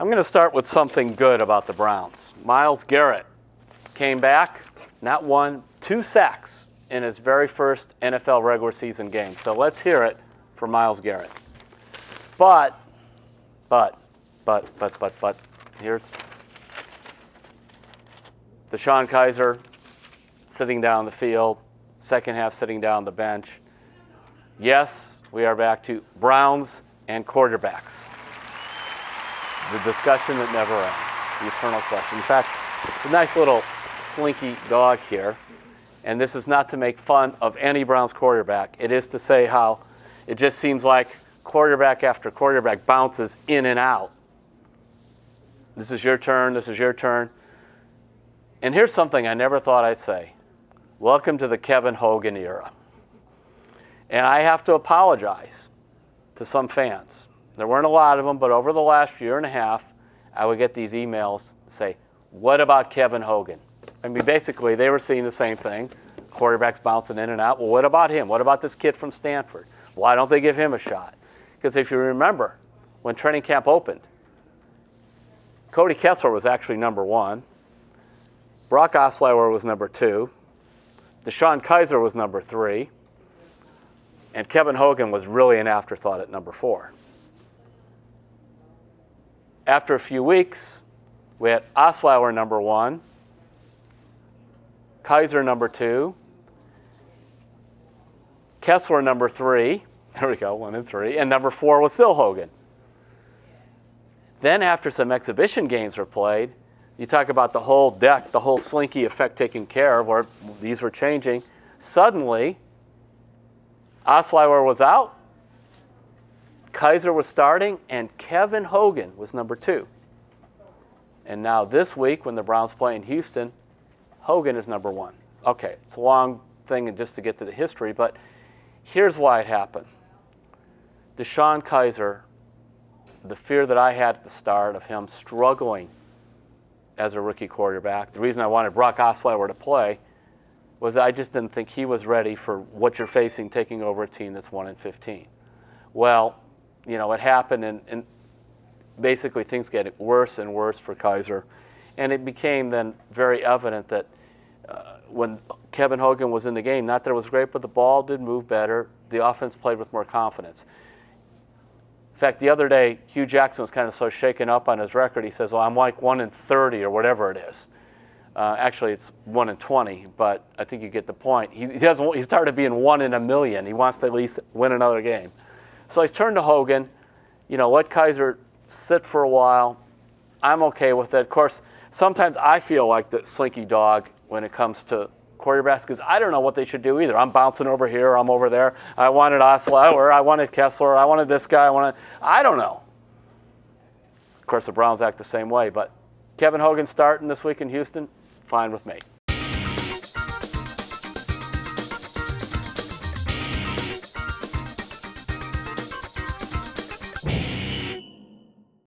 I'm going to start with something good about the Browns. Myles Garrett came back, not 1, 2 sacks in his very first NFL regular season game. So let's hear it for Myles Garrett. But, here's deshone-kizer sitting down the field, second half sitting down the bench. Yes, we are back to Browns and quarterbacks. The discussion that never ends, the eternal question. In fact, a nice little slinky dog here, and this is not to make fun of any Browns quarterback. It is to say how it just seems like quarterback after quarterback bounces in and out. This is your turn, this is your turn. And here's something I never thought I'd say. Welcome to the Kevin Hogan era. And I have to apologize to some fans. There weren't a lot of them, but over the last year and a half, I would get these emails say, what about Kevin Hogan? I mean, basically, they were seeing the same thing. Quarterbacks bouncing in and out. Well, what about him? What about this kid from Stanford? Why don't they give him a shot? Because if you remember, when training camp opened, Cody Kessler was actually number 1. Brock Osweiler was number 2. Deshone-Kizer was number 3. And Kevin Hogan was really an afterthought at number 4. After a few weeks, we had Osweiler number 1, Kizer number 2, Kessler number 3, there we go, 1 and 3, and number 4 was still Hogan. Then after some exhibition games were played, you talk about the whole deck, the whole slinky effect taken care of, where these were changing. Suddenly, Osweiler was out, Kizer was starting, and Kevin Hogan was number 2. And now this week, when the Browns play in Houston, Hogan is number 1. Okay, it's a long thing just to get to the history, but here's why it happened. Deshone-Kizer, the fear that I had at the start of him struggling as a rookie quarterback, the reason I wanted Brock Osweiler to play was I just didn't think he was ready for what you're facing taking over a team that's 1-15. Well, you know, it happened, and basically things get worse and worse for Kizer. And it became then very evident that when Kevin Hogan was in the game, not that it was great, but the ball did move better. The offense played with more confidence. In fact, the other day, Hue-Jackson was kind of so shaken up on his record, he says, well, I'm like 1-30 or whatever it is. Actually, it's 1-20, but I think you get the point. He started being 1 in a million. He wants to at least win another game. So he's turned to Hogan, you know, let Kizer sit for a while. I'm okay with it. Of course, sometimes I feel like the slinky dog when it comes to quarterbacks because I don't know what they should do either. I'm bouncing over here, I'm over there. I wanted Osweiler, I wanted Kessler, I wanted this guy, I don't know. Of course, the Browns act the same way, but Kevin Hogan starting this week in Houston, fine with me.